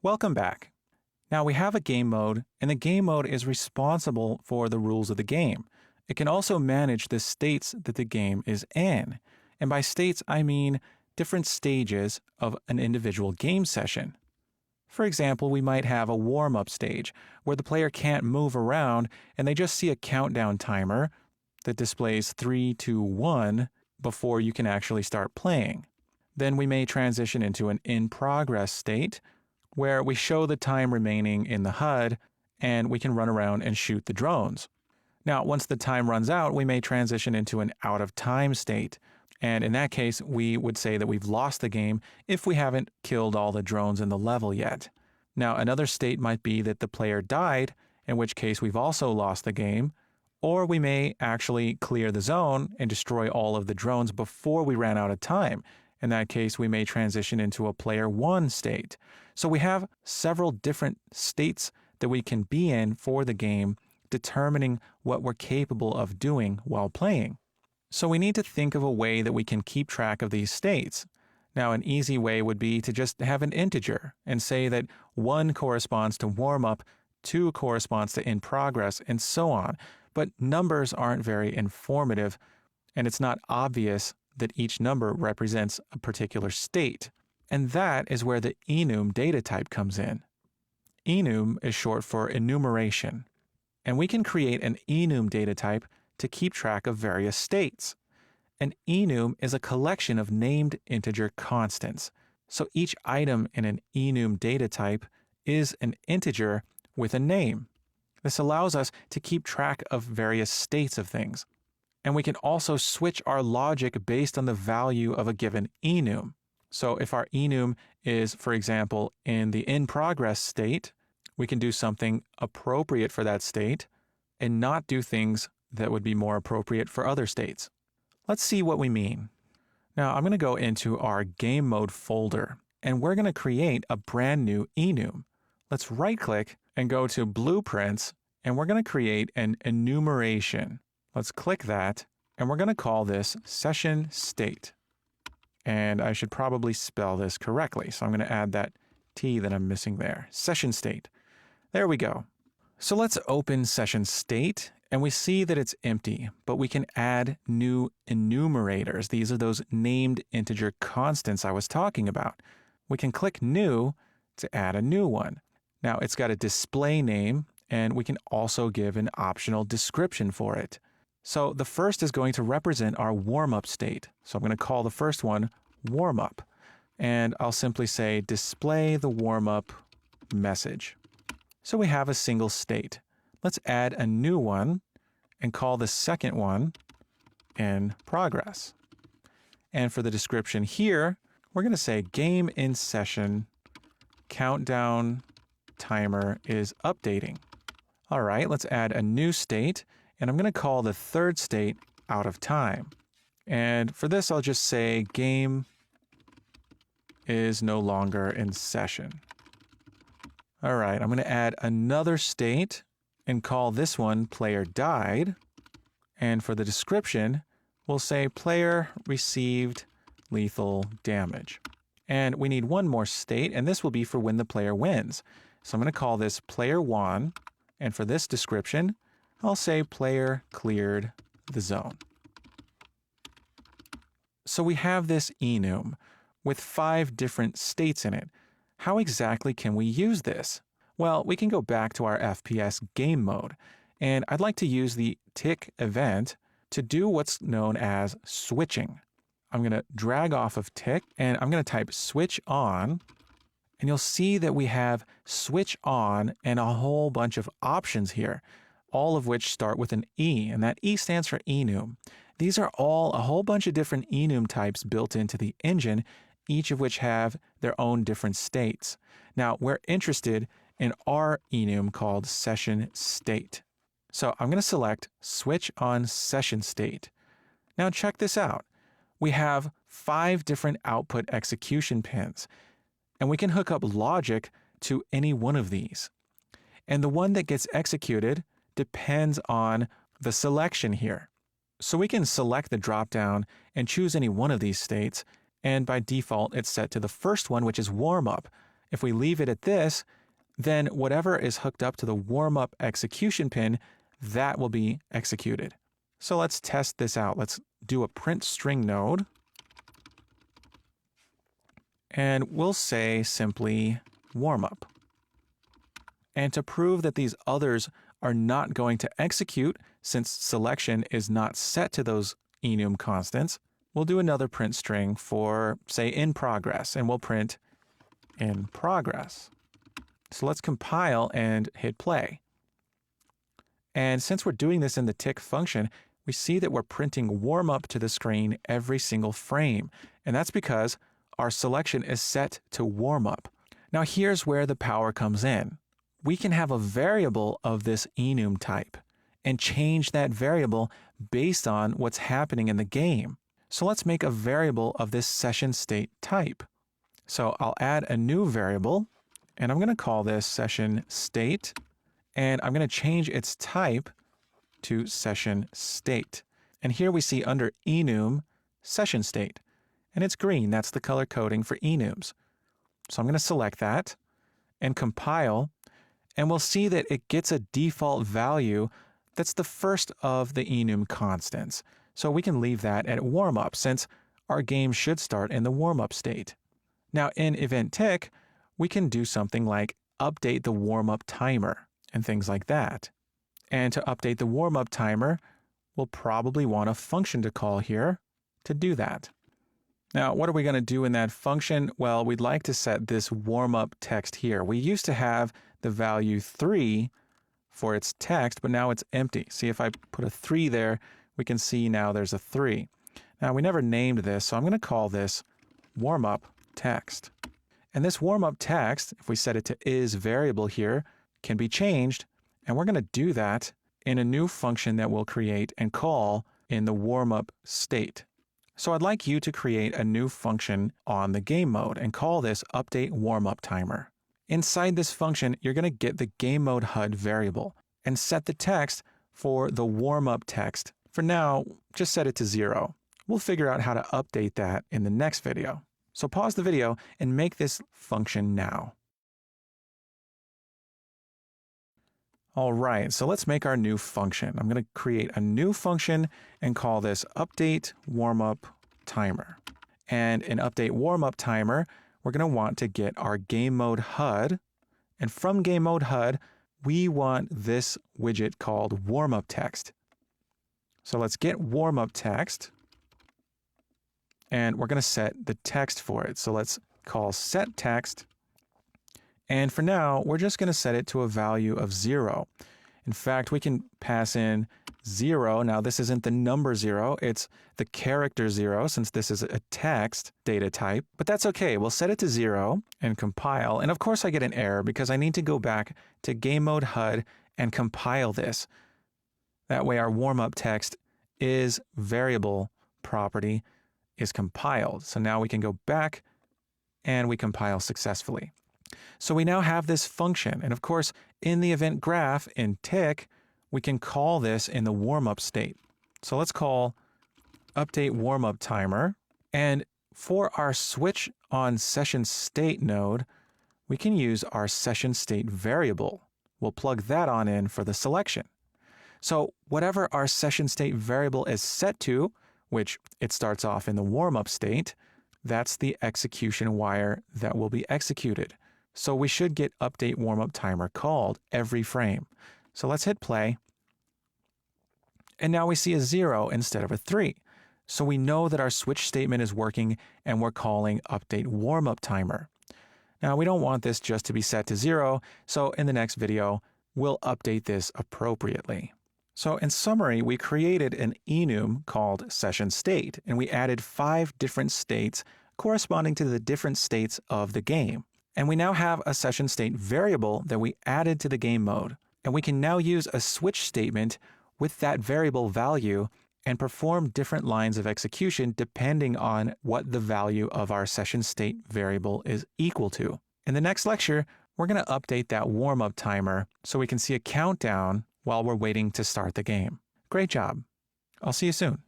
Welcome back. Now we have a game mode, and the game mode is responsible for the rules of the game. It can also manage the states that the game is in. And by states, I mean different stages of an individual game session. For example, we might have a warm-up stage where the player can't move around and they just see a countdown timer that displays 3, 2, 1 before you can actually start playing. Then we may transition into an in-progress state where we show the time remaining in the HUD and we can run around and shoot the drones. Now, once the time runs out, we may transition into an out-of-time state. And in that case, we would say that we've lost the game if we haven't killed all the drones in the level yet. Now, another state might be that the player died, in which case we've also lost the game, or we may actually clear the zone and destroy all of the drones before we ran out of time. In that case, we may transition into a player 1 state. So we have several different states that we can be in for the game, determining what we're capable of doing while playing. So we need to think of a way that we can keep track of these states. Now, an easy way would be to just have an integer and say that 1 corresponds to warm-up, 2 corresponds to in progress, and so on. But numbers aren't very informative, and it's not obvious that each number represents a particular state. And that is where the enum data type comes in. Enum is short for enumeration. And we can create an enum data type to keep track of various states. An enum is a collection of named integer constants. So each item in an enum data type is an integer with a name. This allows us to keep track of various states of things. And we can also switch our logic based on the value of a given enum. So if our enum is, for example, in the in-progress state, we can do something appropriate for that state and not do things that would be more appropriate for other states. Let's see what we mean. Now I'm going to go into our game mode folder, and we're going to create a brand new enum. Let's right-click and go to Blueprints, and we're going to create an enumeration. Let's click that, and we're going to call this Session State. And I should probably spell this correctly, so I'm going to add that T that I'm missing there. Session State. There we go. So let's open Session State, and we see that it's empty, but we can add new enumerators. These are those named integer constants I was talking about. We can click New to add a new one. Now it's got a display name, and we can also give an optional description for it. So the first is going to represent our warm-up state. So I'm going to call the first one warm-up. And I'll simply say display the warm-up message. So we have a single state. Let's add a new one and call the second one in progress. And for the description here, we're going to say game in session, countdown timer is updating. All right, let's add a new state. And I'm going to call the third state out of time. And for this, I'll just say game is no longer in session. All right, I'm going to add another state and call this one player died. And for the description, we'll say player received lethal damage. And we need one more state, and this will be for when the player wins. So I'm going to call this player won. And for this description, I'll say player cleared the zone. So we have this enum with 5 different states in it. How exactly can we use this? Well, we can go back to our FPS game mode, and I'd like to use the tick event to do what's known as switching. I'm going to drag off of tick, and I'm going to type switch on, and you'll see that we have switch on and a whole bunch of options here, all of which start with an E, and that E stands for enum. These are all a whole bunch of different enum types built into the engine, each of which have their own different states. Now, we're interested in our enum called session state. So I'm going to select switch on session state. Now check this out. We have 5 different output execution pins, and we can hook up logic to any one of these. And the one that gets executed depends on the selection here. So we can select the dropdown and choose any one of these states, and by default it's set to the first one, which is warm-up. If we leave it at this, then whatever is hooked up to the warm-up execution pin, that will be executed. So let's test this out. Let's do a print string node. And we'll say simply warm-up. And to prove that these others are not going to execute, since selection is not set to those enum constants, we'll do another print string for, say, in progress, and we'll print in progress. So let's compile and hit play. And since we're doing this in the tick function, we see that we're printing warm up to the screen every single frame. And that's because our selection is set to warm up. Now here's where the power comes in. We can have a variable of this enum type and change that variable based on what's happening in the game. So let's make a variable of this session state type. So I'll add a new variable, and I'm going to call this session state, and I'm going to change its type to session state. And here we see under enum session state, and it's green. That's the color coding for enums. So I'm going to select that and compile, and we'll see that it gets a default value that's the first of the enum constants. So we can leave that at warm-up since our game should start in the warm-up state. Now in event tick, we can do something like update the warm-up timer and things like that. And to update the warm-up timer, we'll probably want a function to call here to do that. Now, what are we going to do in that function? Well, we'd like to set this warm-up text here. We used to have the value 3 for its text, but now it's empty. See, if I put a 3 there, we can see now there's a 3. Now, we never named this, so I'm going to call this warm-up text. And this warm-up text, if we set it to is variable here, can be changed, and we're going to do that in a new function that we'll create and call in the warm-up state. So I'd like you to create a new function on the game mode and call this update warm-up timer. Inside this function, you're going to get the game mode HUD variable and set the text for the warm-up text. For now, just set it to 0. We'll figure out how to update that in the next video. So pause the video and make this function now. All right, so let's make our new function. I'm going to create a new function and call this update warm-up timer. And in update warm-up timer, we're going to want to get our game mode HUD. And from game mode HUD, we want this widget called warm-up text. So let's get warm-up text. And we're going to set the text for it. So let's call set text. And for now, we're just going to set it to a value of 0. In fact, we can pass in 0. Now, this isn't the number 0. It's the character 0, since this is a text data type. But that's okay. We'll set it to 0 and compile. And of course, I get an error because I need to go back to game mode HUD and compile this. That way, our warm-up text is variable property is compiled. So now we can go back and we compile successfully. So we now have this function. And of course, in the event graph in tick, we can call this in the warm-up state. So let's call update warm-up timer. And for our switch on session state node, we can use our session state variable. We'll plug that on in for the selection. So whatever our session state variable is set to, which it starts off in the warm-up state, that's the execution wire that will be executed. So we should get update warm-up timer called every frame. So let's hit play. And now we see a 0 instead of a 3. So we know that our switch statement is working and we're calling update warm-up timer. Now we don't want this just to be set to 0, so in the next video, we'll update this appropriately. So in summary, we created an enum called session state, and we added 5 different states corresponding to the different states of the game. And we now have a session state variable that we added to the game mode. And we can now use a switch statement with that variable value and perform different lines of execution depending on what the value of our session state variable is equal to. In the next lecture, we're going to update that warm-up timer so we can see a countdown while we're waiting to start the game. Great job. I'll see you soon.